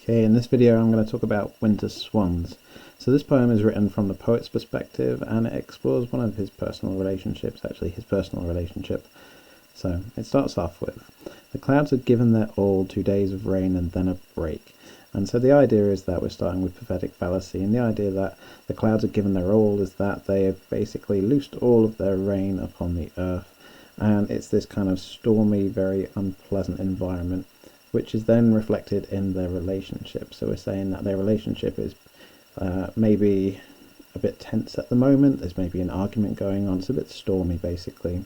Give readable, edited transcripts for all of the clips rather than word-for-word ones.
Okay, in this video I'm going to talk about Winter Swans. So this poem is written from the poet's perspective and it explores one of his personal relationships, actually his personal relationship. So it starts off with, the clouds had given their all, 2 days of rain and then a break. And so the idea is that we're starting with prophetic fallacy, and the idea that the clouds had given their all is that they have basically loosed all of their rain upon the earth, and it's this kind of stormy, very unpleasant environment, which is then reflected in their relationship. So we're saying that their relationship is maybe a bit tense at the moment. There's maybe an argument going on. It's a bit stormy, basically.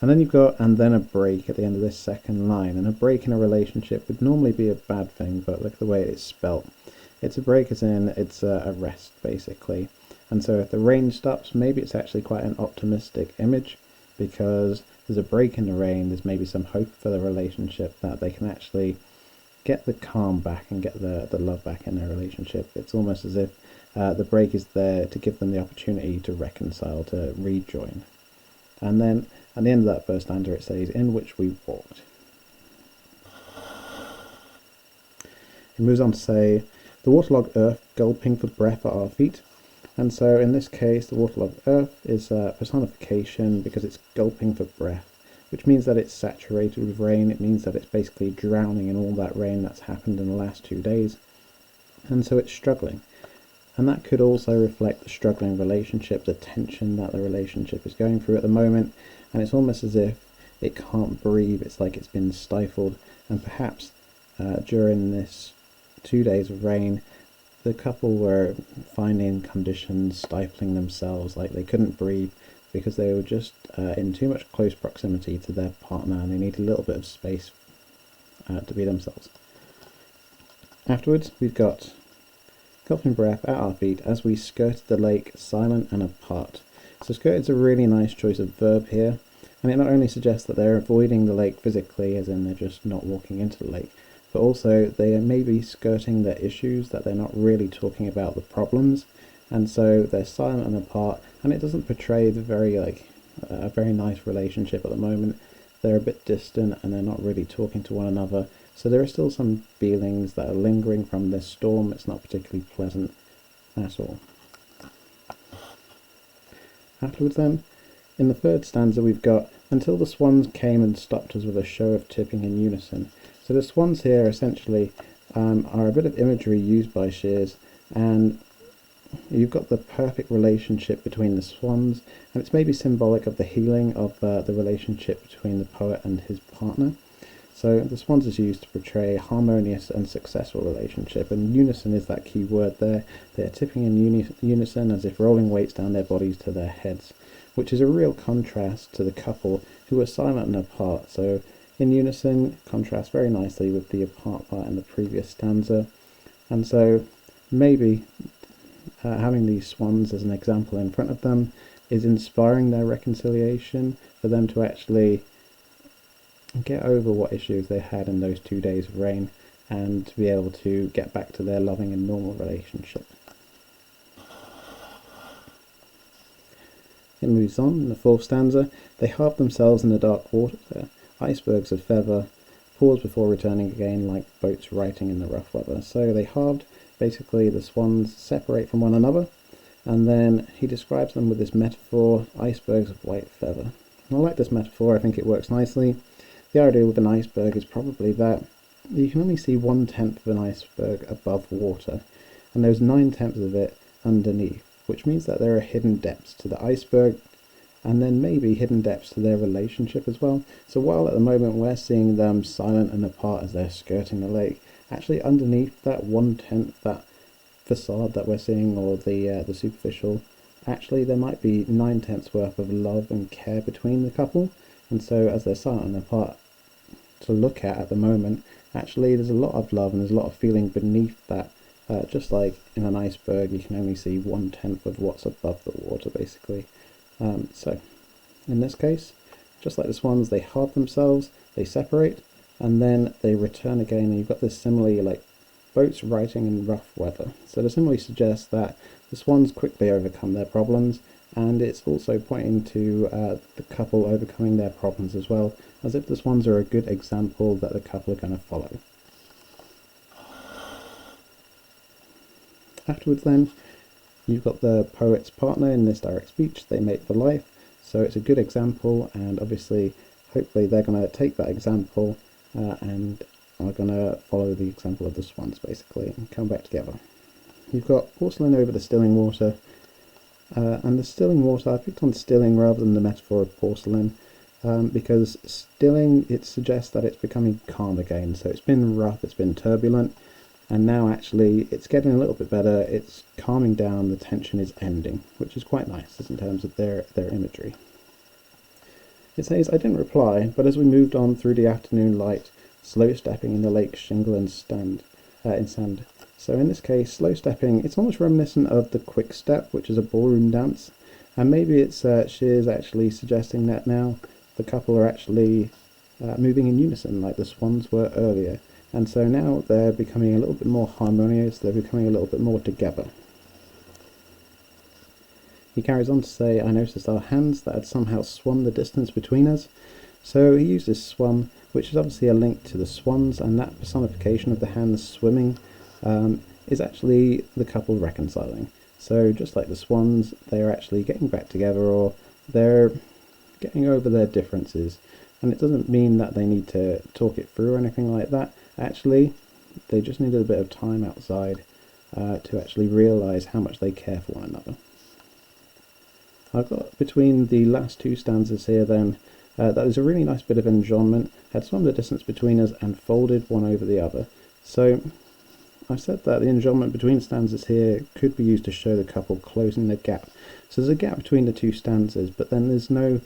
And then you've got, and then a break at the end of this second line. And a break in a relationship would normally be a bad thing, but look at the way it's spelt. It's a break as in it's a rest, basically. And so if the rain stops, maybe it's actually quite an optimistic image, because there's a break in the rain. There's maybe some hope for the relationship that they can actually get the calm back and get the love back in their relationship. It's almost as if the break is there to give them the opportunity to reconcile, to rejoin. And then at the end of that first stanza it says, in which we walked. It moves on to say, the waterlogged earth gulping for breath at our feet. And so in this case the waterlogged earth is a personification because it's gulping for breath, which means that it's saturated with rain. It means that it's basically drowning in all that rain that's happened in the last 2 days. And so it's struggling. And that could also reflect the struggling relationship, the tension that the relationship is going through at the moment. And it's almost as if it can't breathe. It's like it's been stifled. And perhaps during this 2 days of rain, the couple were finding conditions stifling themselves, like they couldn't breathe because they were just in too much close proximity to their partner, and they need a little bit of space to be themselves. Afterwards, we've got gulping breath at our feet as we skirted the lake, silent and apart. So skirt is a really nice choice of verb here, and it not only suggests that they're avoiding the lake physically, as in they're just not walking into the lake, but also they may be skirting their issues, that they're not really talking about the problems, and so they're silent and apart, and it doesn't portray the a very nice relationship at the moment. They're a bit distant and they're not really talking to one another, so there are still some feelings that are lingering from this storm. It's not particularly pleasant at all. Afterwards then, in the third stanza we've got, until the swans came and stopped us with a show of tipping in unison. So the swans here essentially are a bit of imagery used by Shears, and you've got the perfect relationship between the swans, and it's maybe symbolic of the healing of the relationship between the poet and his partner. So the swans is used to portray a harmonious and successful relationship, and unison is that key word there. They're tipping in unison as if rolling weights down their bodies to their heads, which is a real contrast to the couple who are silent and apart. So in unison contrasts very nicely with the apart part in the previous stanza, and so maybe having these swans as an example in front of them is inspiring their reconciliation, for them to actually get over what issues they had in those 2 days of rain and to be able to get back to their loving and normal relationship. It moves on in the fourth stanza. They halved themselves in the dark water, icebergs of feather, pause before returning again like boats righting in the rough weather. So they halved, basically the swans separate from one another, and then he describes them with this metaphor, icebergs of white feather. And I like this metaphor. I think it works nicely. The idea with an iceberg is probably that you can only see 1/10 of an iceberg above water, and there's 9/10 of it underneath, which means that there are hidden depths to the iceberg, and then maybe hidden depths to their relationship as well. So while at the moment we're seeing them silent and apart as they're skirting the lake, actually underneath that 1/10, that facade that we're seeing, or the superficial, actually there might be 9/10 worth of love and care between the couple. And so as they're silent and apart to look at the moment, actually there's a lot of love and there's a lot of feeling beneath that. Just like in an iceberg, you can only see 1/10 of what's above the water, basically. So in this case, just like the swans, they halve themselves, they separate, and then they return again, and you've got this simile like boats righting in rough weather. So the simile suggests that the swans quickly overcome their problems, and it's also pointing to the couple overcoming their problems as well, as if the swans are a good example that the couple are going to follow. Afterwards then, you've got the poet's partner in this direct speech, they mate for life, so it's a good example, and obviously, hopefully they're going to take that example and are going to follow the example of the swans, basically, and come back together. You've got porcelain over the stilling water, and the stilling water, I picked on stilling rather than the metaphor of porcelain, because stilling, it suggests that it's becoming calm again, so it's been rough, it's been turbulent, and now actually it's getting a little bit better, it's calming down, the tension is ending, which is quite nice in terms of their imagery. It says, I didn't reply, but as we moved on through the afternoon light, slow stepping in the lake's shingle and in sand. So in this case, slow stepping, it's almost reminiscent of the quick step, which is a ballroom dance, and maybe it's Shears actually suggesting that now the couple are actually moving in unison like the swans were earlier. And so now they're becoming a little bit more harmonious, they're becoming a little bit more together. He carries on to say, I noticed our hands that had somehow swum the distance between us. So he uses swum, which is obviously a link to the swans, and that personification of the hands swimming is actually the couple reconciling. So just like the swans, they're actually getting back together, or they're getting over their differences. And it doesn't mean that they need to talk it through or anything like that. Actually, they just needed a bit of time outside to actually realise how much they care for one another. I've got between the last two stanzas here then, that is a really nice bit of enjambment, had swum the distance between us and folded one over the other. So I've said that the enjambment between stanzas here could be used to show the couple closing the gap. So there's a gap between the two stanzas, but then there's no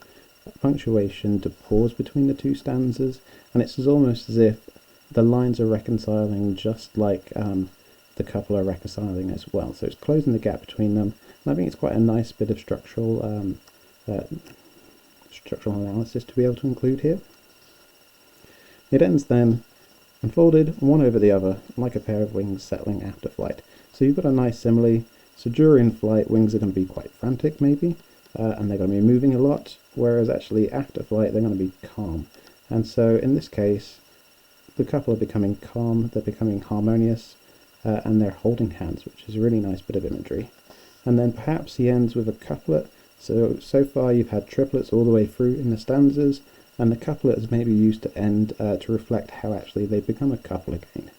punctuation to pause between the two stanzas, and it's almost as if the lines are reconciling just like the couple are reconciling as well. So it's closing the gap between them, and I think it's quite a nice bit of structural analysis to be able to include here. It ends then, unfolded one over the other, like a pair of wings settling after flight. So you've got a nice simile. So during flight, wings are going to be quite frantic maybe, and they're going to be moving a lot, whereas actually after flight they're going to be calm. And so in this case, the couple are becoming calm, they're becoming harmonious, and they're holding hands, which is a really nice bit of imagery. And then perhaps he ends with a couplet. So far you've had triplets all the way through in the stanzas, and the couplet is maybe used to end to reflect how actually they become a couple again.